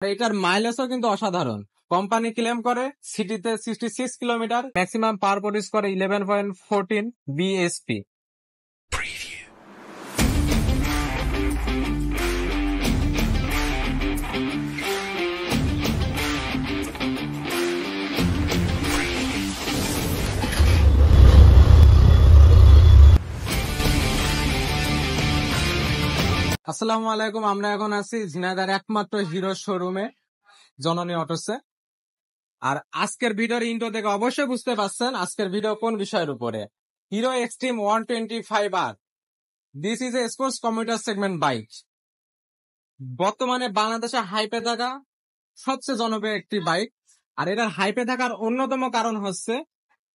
এটার মাইলেজও কিন্তু অসাধারণ। কোম্পানি ক্লেম করে সিটিতে 66 কিলোমিটার, ম্যাক্সিমাম পাওয়ার প্রডিউস করে 11.14 বিএসপি। আসসালামু আলাইকুম, আমরা এখন আছি ঝিনাইদহের একমাত্র হিরো শোরুমে, জননী অটোসে। আর আজকের ভিডিওর ইন্ট্রো থেকে অবশ্যই বুঝতে পারছেন আজকের ভিডিও কোন বিষয়ের উপরে। Hero Xtreme 125R, this is a sports commuter segment bike. বর্তমানে বাংলাদেশে হাইপে থাকা সবচেয়ে জনপ্রিয় একটি বাইক। আর এটার হাইপে থাকার অন্যতম কারণ হচ্ছে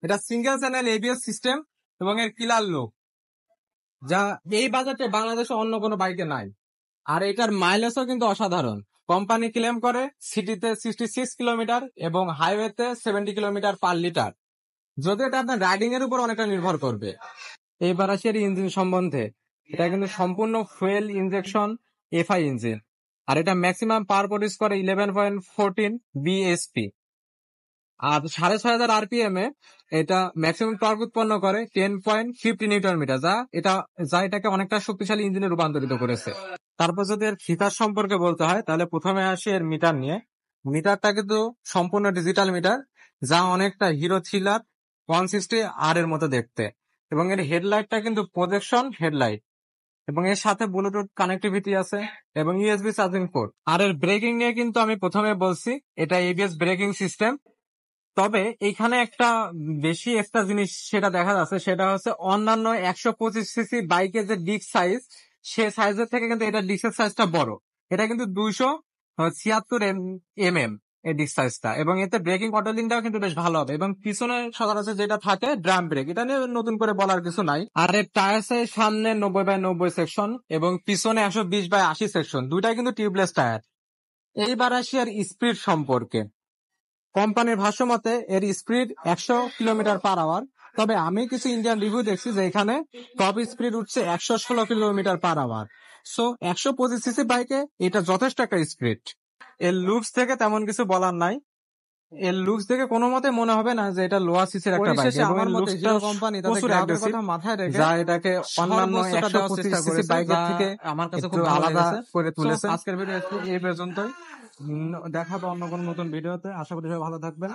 এটা সিঙ্গেল চ্যানেল এবিএস সিস্টেম এবং এর কিলার লুক, যা এই বাজেটে বাংলাদেশে অন্য কোনো বাইকে নাই। আর এটার মাইলেজও কিন্তু অসাধারণ। কোম্পানি ক্লেম করে সিটিতে 66 কিলোমিটার এবং হাইওয়েতে 70 কিলোমিটার পার লিটার। যদি এটা আপনার রাইডিং এর উপর অনেকটা নির্ভর করবে। এইবার আসি এর ইঞ্জিন সম্বন্ধে। এটা কিন্তু সম্পূর্ণ ফুয়েল ইনজেকশন এফআই ইঞ্জিন। আর এটা ম্যাক্সিমাম পাওয়ার প্রডিউস করে 11.14 বিএসপি। আর 6500 আরপিএম এ এটা ম্যাক্সিমাম টর্ক উৎপন্ন করে 10.50 নিউটন মিটার, যা এটাকে অনেকটা শক্তিশালী ইঞ্জিনে রূপান্তরিত করেছে। তারপর যদি এর ফিচার সম্পর্কে বলতে হয় তাহলে প্রথমে আসি এর মিটার নিয়ে। মিটারটা কিন্তু সম্পূর্ণ ডিজিটাল মিটার, যা অনেকটা হিরো থ্রিলার 160R এর মতো দেখতে। এবং এর হেডলাইটটা কিন্তু প্রজেকশন হেডলাইট, এবং এর সাথে ব্লুটুথ কানেক্টিভিটি আছে এবং ইউএসবি চার্জিং পোর্ট। আর এর ব্রেকিং নিয়ে কিন্তু আমি প্রথমে বলছি এটা এবিএস ব্রেকিং সিস্টেম। তবে এখানে একটা বেশি একটা জিনিস সেটা দেখা যাচ্ছে, সেটা হচ্ছে অন্যান্য 125 সিসি বাইকের যে ডিস্ক সাইজ, সে সাইজের থেকে কিন্তু এটা ডিস্কের সাইজটা বড়। এটা কিন্তু 276 mm এই ডিস্ক সাইজটা, এবং এতে ব্রেকিং কন্ট্রোলিংটাও কিন্তু বেশ ভালো হবে। এবং পিছনে সচরাচর যেটা থাকে ড্রাম ব্রেক, এটা নিয়ে নতুন করে বলার কিছু নাই। আর এর টায়ার সাইজ সামনে 90/90 সেকশন এবং পিছনে 120/80 সেকশন, দুইটাই কিন্তু টিউবলেস টায়ার। এইবার আসি আর স্পিড সম্পর্কে। কোম্পানির ভাষ্য মতে এর স্পিড 100 কিলোমিটার পার আওয়ার। তবে আমি কিছু ইন্ডিয়ান রিভিউ দেখছি যে এখানে টপ স্পিড উঠছে 116 kilometre per hour. So 125 CC বাইকে এটা যথেষ্ট একটা স্পিড। এর লুকস থেকে তেমন কিছু বলার নাই। এর লুকস দেখে কোনো মতে মনে হবে না যে এটা লোয়ার সিসির একটা বাইক। আমার মতে হিরো কোম্পানি তাদের গ্রাহকের কথা মাথায় রেখে যা এটাকে অন্যান্য 125 সিসি বাইকের থেকে আমার কাছে খুব আলাদা করে তুলেছে। আজকের ভিডিও এই পর্যন্তই। দেখা হবে অন্য কোনো নতুন ভিডিওতে। আশা করি সবাই ভালো থাকবেন।